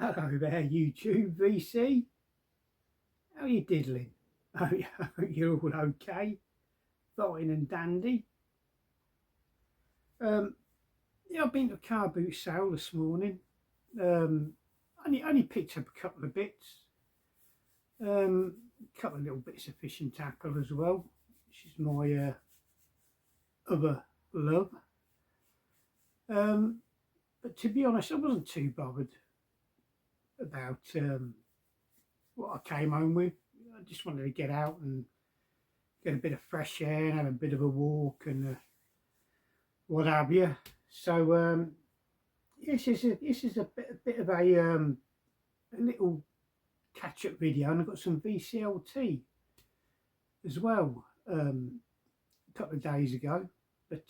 Hello there, YouTube VC. How are you diddling? Oh, yeah, you're all okay, fine and dandy. Yeah, I've been to a Carboot sale this morning. Only picked up a couple of bits. A couple of little bits of fishing tackle as well, which is my other love. But to be honest, I wasn't too bothered about what I came home with. I just wanted to get out and get a bit of fresh air and have a bit of a walk and what have you. So this is a bit of a little catch-up video, and I've got some Vclt as well a couple of days ago. But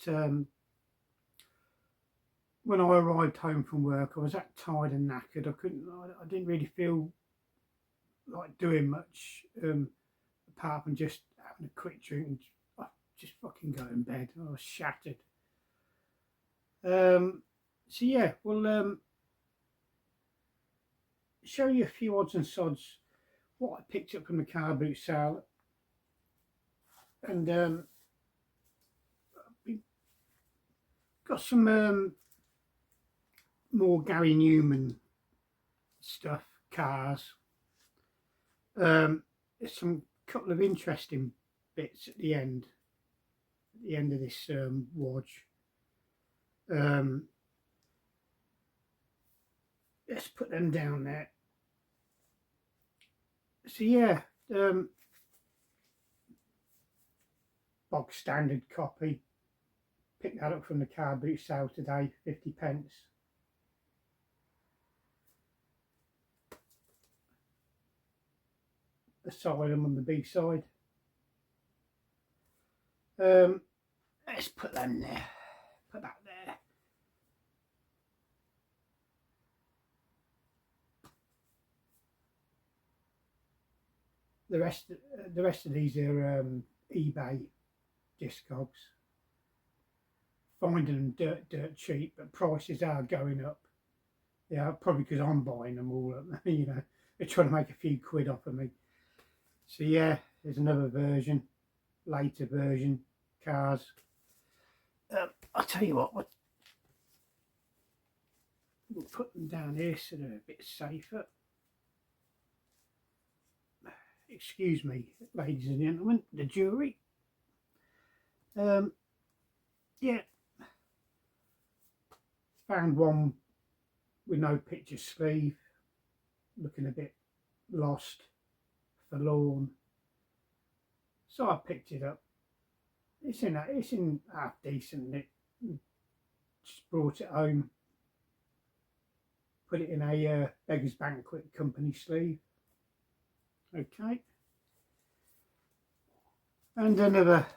when I arrived home from work, I was that tired and knackered. I didn't really feel like doing much apart from just having a quick drink and just fucking go in bed. I was shattered. So yeah, we'll show you a few odds and sods what I picked up from the Carboot sale, and got some more Gary Newman stuff, cars. There's some couple of interesting bits at the end of this watch. Let's put them down there. So yeah, bog standard copy. Picked that up from the Carboot sale today, 50p. Asylum on the B side. Let's put them there. Put that there. The rest of these are eBay Discogs. Finding them dirt cheap, but prices are going up. Yeah, probably because I'm buying them all up. You know, they're trying to make a few quid off of me. So yeah, there's another version, later version, cars. I'll tell you what, we'll put them down here so they're a bit safer. Excuse me, ladies and gentlemen, the jury. Yeah, found one with no picture sleeve, looking a bit lost, forlorn. So I picked it up. It's in half decent nick. Just brought it home, put it in a Beggars Banquet company sleeve. Okay, and another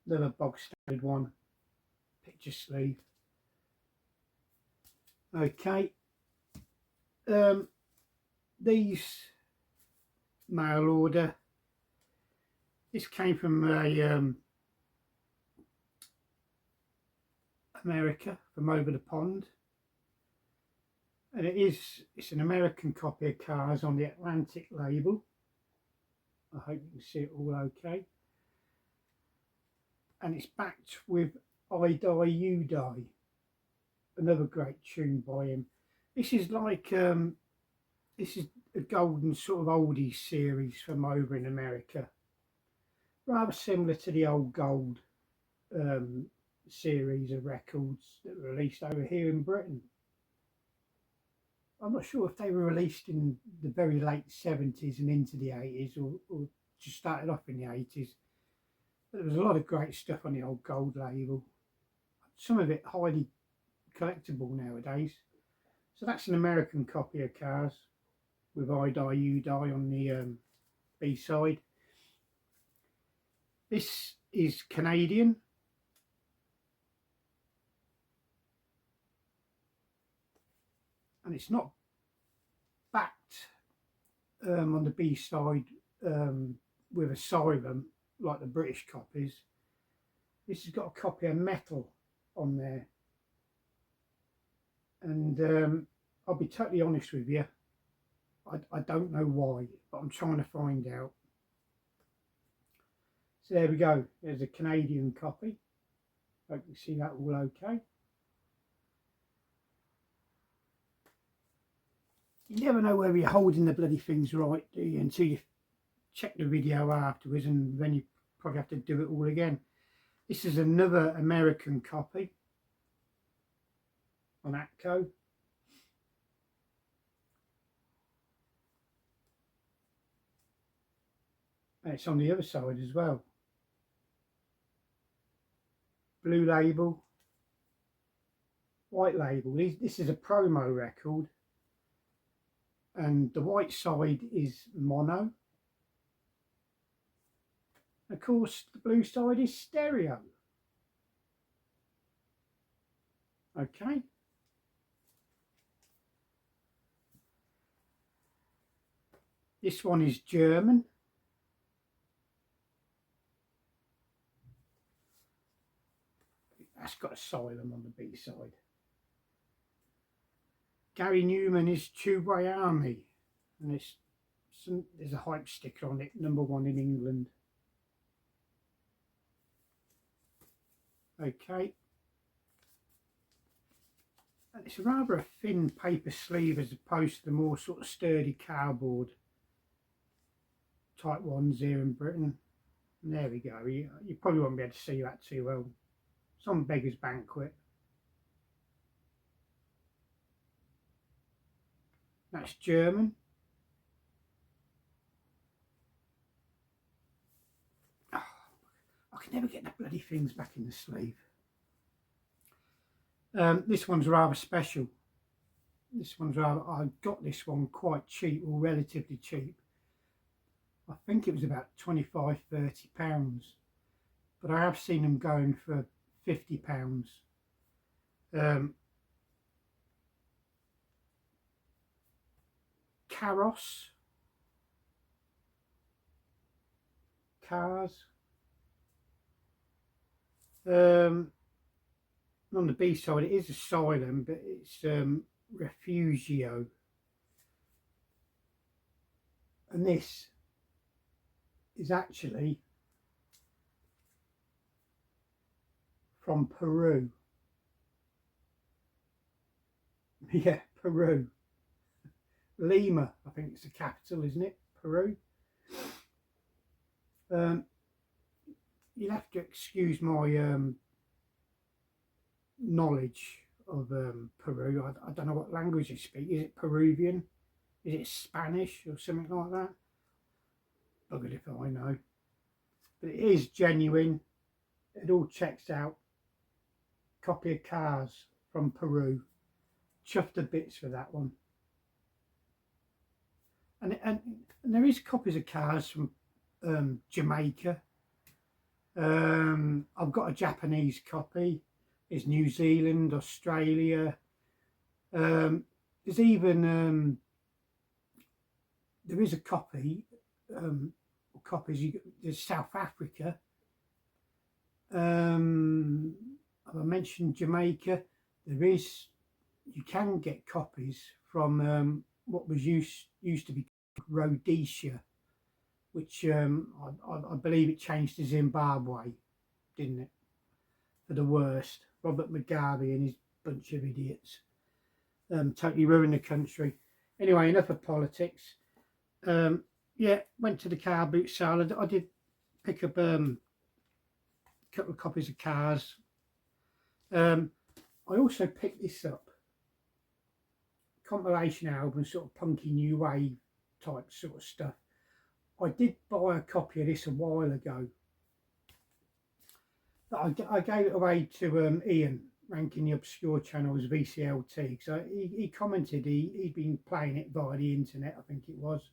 bog standard one, picture sleeve. Okay, these mail order. This came from America, from over the pond, and it's an American copy of Cars on the Atlantic label. I hope you can see it all okay. And it's backed with I Die You Die, another great tune by him. This is like this is a golden sort of oldies series from over in America, rather similar to the old gold series of records that were released over here in Britain. I'm not sure if they were released in the very late 70s and into the 80s, or just started off in the 80s. But there was a lot of great stuff on the old gold label. Some of it highly collectible nowadays. So that's an American copy of Cars with I Die You Die on the B side. This is Canadian. And it's not backed on the B side with Asylum like the British copies. This has got a copy of Metal on there, and I'll be totally honest with you. I don't know why, but I'm trying to find out. So there we go. There's a Canadian copy. Hope you see that all okay. You never know whether you're holding the bloody things right, do you, until you check the video afterwards, and then you probably have to do it all again. This is another American copy on Atco. And it's on the other side as well. Blue label, white label. This is a promo record, and the white side is mono. Of course, the blue side is stereo. Okay. This one is German. That's got Asylum on the B side. Gary Newman is Tubeway Army, and there's a hype sticker on it, #1 in England. Okay. And it's rather a thin paper sleeve as opposed to the more sort of sturdy cardboard type ones here in Britain. And there we go. You probably won't be able to see that too well. It's on Beggar's Banquet. That's German. Oh, I can never get the bloody things back in the sleeve. This one's rather special. I got this one quite cheap, or relatively cheap. I think it was about £25–30, but I have seen them going for £50. Cars. On the B side it is Asylum, but it's Refugio. And this is actually from Peru. Yeah, Peru. Lima, I think it's the capital, isn't it? Peru. You'll have to excuse my knowledge of Peru. I don't know what language they speak. Is it Peruvian? Is it Spanish or something like that? Buggered if I know. But it is genuine. It all checks out. Copy of Cars from Peru. Chuffed to bits for that one. And there is copies of Cars from Jamaica. I've got a Japanese copy. There's New Zealand, Australia. There's even there is a copy, or copies. There's South Africa. I mentioned Jamaica. You can get copies from what was used to be Rhodesia, which I believe it changed to Zimbabwe, didn't it? For the worst. Robert Mugabe and his bunch of idiots totally ruined the country. Anyway, enough of politics. Yeah, went to the Carboot sale. I did pick up a couple of copies of Cars. I also picked this up, compilation album, sort of punky new wave type sort of stuff. I did buy a copy of this a while ago. I gave it away to Ian, ranking the obscure channels Vclt. So he commented he'd been playing it via the internet, I think it was,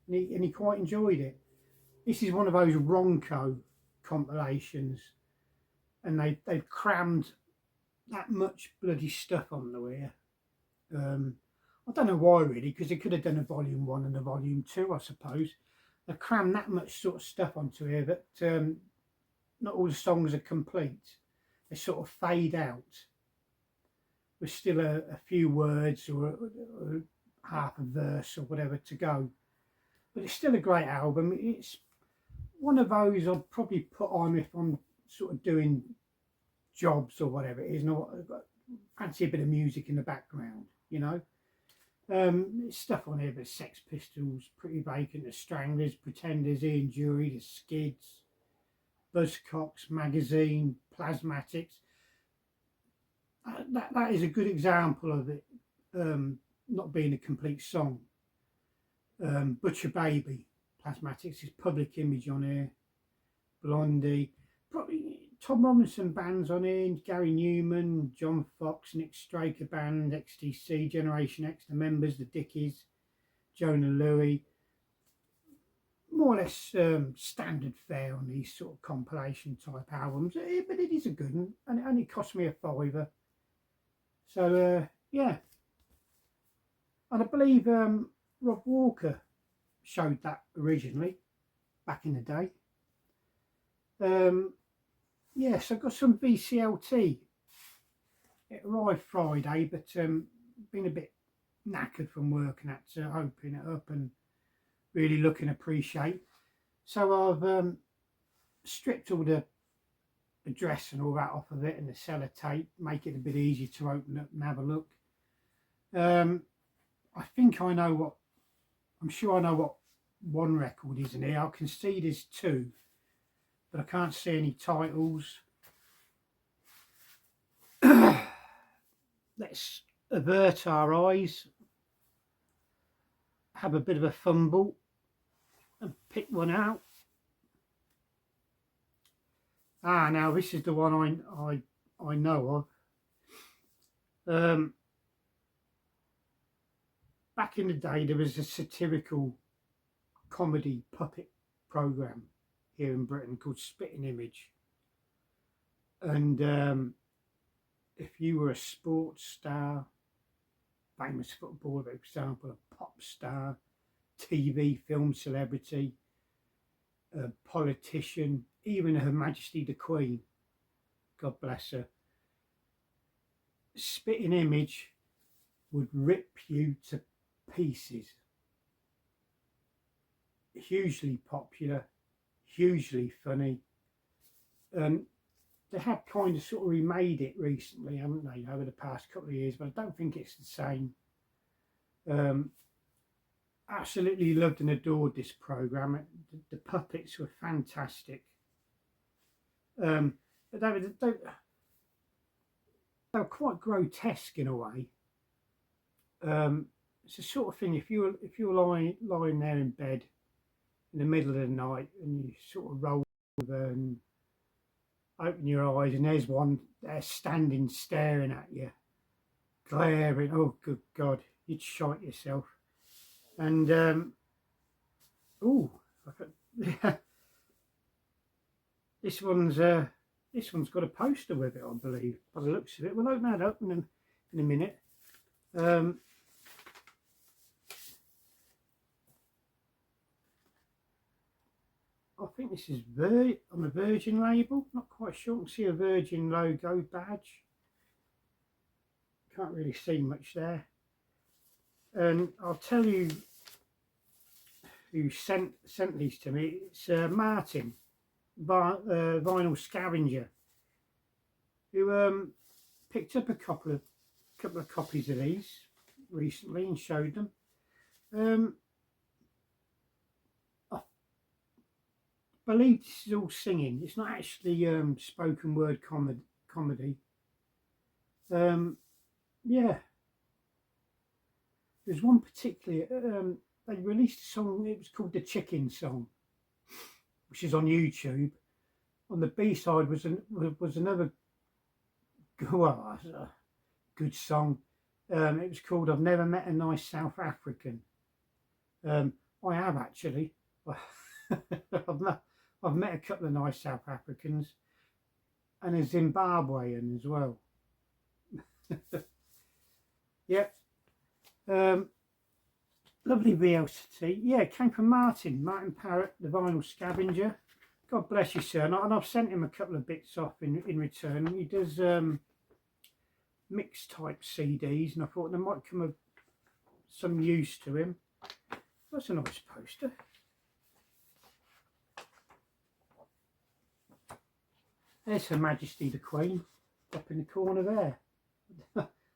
and he quite enjoyed it. This is one of those Ronco compilations, and they've crammed that much bloody stuff on there. I don't know why really, because they could have done a volume 1 and a volume 2, I suppose. They crammed that much sort of stuff onto here that not all the songs are complete. They sort of fade out. with still a few words or half a verse or whatever to go. But it's still a great album. It's one of those I'd probably put on if I'm sort of doing jobs or whatever it is. And I've got fancy a bit of music in the background, you know. There's stuff on here, but Sex Pistols, Pretty Vacant, The Stranglers, Pretenders, Ian Jury, The Skids, Buzzcocks, Magazine, Plasmatics. That is a good example of it not being a complete song. Butcher Baby, Plasmatics, is Public Image on here. Blondie, probably Tom Robinson bands on here, Gary Newman, John Fox, Nick Straker Band, XTC, Generation X, The Members, The Dickies, Jonah Louie. More or less standard fare on these sort of compilation type albums, but it is a good one, and it only cost me a £5. So yeah, and I believe Rob Walker showed that originally back in the day. Yes, I've got some VCLT. It arrived Friday, but been a bit knackered from work and had to open it up and really look and appreciate. So I've stripped all the address and all that off of it and the sellotape, make it a bit easier to open up and have a look. I think I know what, I'm sure I know what one record is in here. I can see there's two, but I can't see any titles. Let's avert our eyes, have a bit of a fumble and pick one out. Now this is the one I know of. Back in the day there was a satirical comedy puppet programme here in Britain called Spitting Image, and if you were a sports star, famous footballer, for example, a pop star, TV, film celebrity, a politician, even Her Majesty the Queen, God bless her, Spitting Image would rip you to pieces. Hugely popular, hugely funny. They have kind of sort of remade it recently, haven't they, over the past couple of years, but I don't think it's the same. Absolutely loved and adored this programme. The puppets were fantastic. But they were quite grotesque in a way. It's the sort of thing, if you're lying there in bed in the middle of the night and you sort of roll over and open your eyes and there's one there standing staring at you, glaring, oh good God, you'd shite yourself. And this one's got a poster with it, I believe, by the looks of it. We'll open that up in a minute. I think this is on the Virgin label, not quite sure. I can see a Virgin logo badge. Can't really see much there. And I'll tell you who sent these to me. It's Martin, Vinyl Scavenger, who picked up a couple of copies of these recently and showed them. I believe this is all singing. It's not actually spoken word comedy. Yeah. There's one particularly, they released a song, it was called The Chicken Song, which is on YouTube. On the B-side was another, well, a good song. It was called I've Never Met a Nice South African. I have actually. I've met a couple of nice South Africans and a Zimbabwean as well. Yep. Lovely VLCT. Yeah, it came from Martin Parrott, the Vinyl Scavenger. God bless you, sir. And I've sent him a couple of bits off in return. He does mixed type CDs, and I thought there might come of some use to him. That's a nice poster. There's Her Majesty the Queen up in the corner there.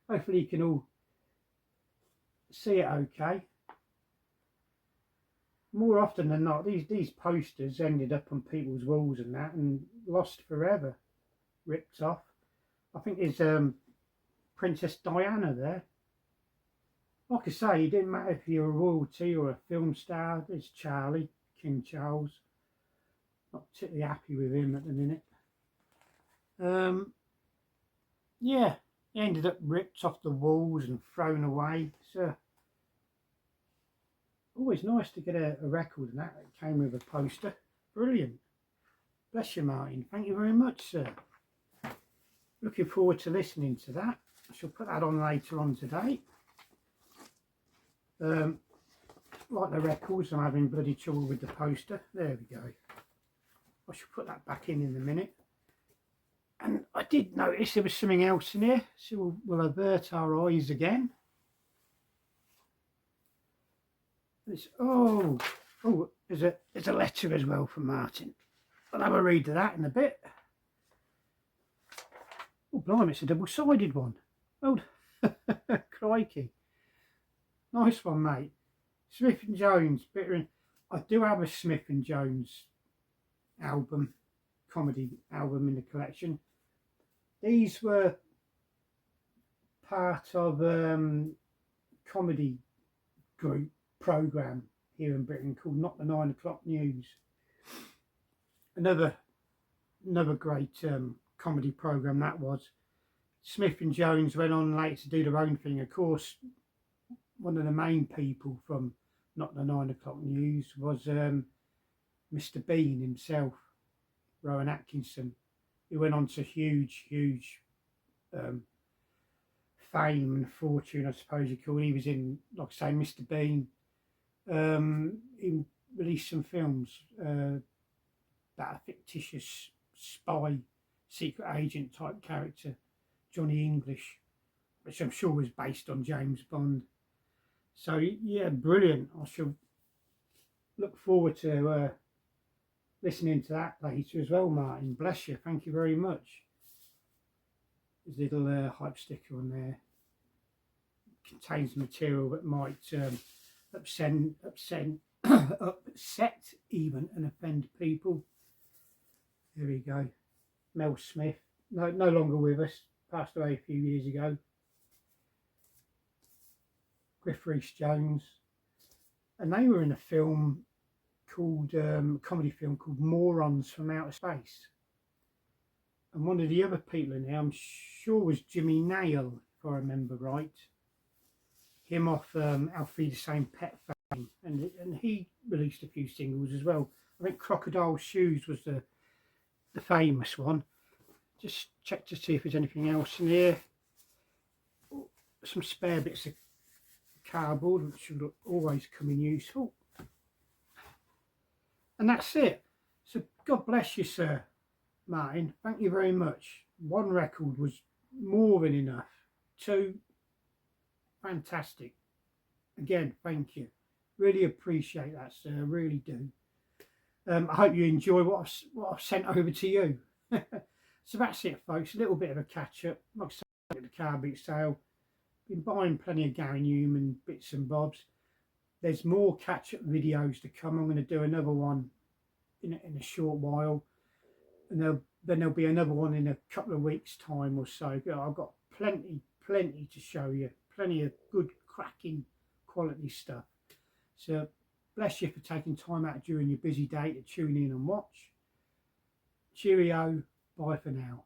Hopefully you can all see it okay. More often than not, these posters ended up on people's walls and that, and lost forever, ripped off. I think there's Princess Diana there. Like I say, it didn't matter if you're a royalty or a film star. There's Charlie, King Charles. Not particularly happy with him at the minute. Yeah, he ended up ripped off the walls and thrown away. So always nice to get a record and that came with a poster. Brilliant. Bless you, Martin. Thank you very much, sir. Looking forward to listening to that. I shall put that on later on today. Like the records, I'm having bloody trouble with the poster. There we go. I shall put that back in a minute. And I did notice there was something else in here, so we'll avert our eyes again. There's there's a letter as well from Martin. I'll have a read of that in a bit. Oh, blimey, it's a double-sided one. Oh, crikey. Nice one, mate. Smith & Jones. I do have a Smith & Jones album, comedy album in the collection. These were part of comedy group program here in Britain called Not the 9 O'Clock News. Another great comedy program that was. Smith and Jones went on later to do their own thing. Of course, one of the main people from Not the 9 O'Clock News was Mr. Bean himself, Rowan Atkinson. He went on to huge fame and fortune, I suppose you call it. He was in, like I say, Mr. Bean. He released some films about a fictitious spy, secret agent type character, Johnny English, which I'm sure was based on James Bond. So yeah, brilliant. I shall look forward to listening to that later as well, Martin. Bless you. Thank you very much. There's a little hype sticker on there. It contains material that might upset even and offend people. There we go. Mel Smith, no longer with us, passed away a few years ago. Griff Rhys-Jones, and they were in a film called comedy film called Morons from Outer Space. And one of the other people in there, I'm sure, was Jimmy Nail, if I remember right. Him off Alfie the Same Pet fame, and he released a few singles as well. I think Crocodile Shoes was the famous one. Just check to see if there's anything else in here. Some spare bits of cardboard, which should always come in useful. And that's it. So God bless you, sir, Martin. Thank you very much. One record was more than enough. Two, fantastic. Again, thank you. Really appreciate that, sir. I really do. I hope you enjoy what I've sent over to you. So that's it, folks. A little bit of a catch up. Like I said, at the Carboot sale. Been buying plenty of Gary Newman bits and bobs. There's more catch up videos to come. I'm going to do another one in a short while, and then there'll be another one in a couple of weeks' time or so. I've got plenty to show you. Plenty of good, cracking, quality stuff. So bless you for taking time out during your busy day to tune in and watch. Cheerio. Bye for now.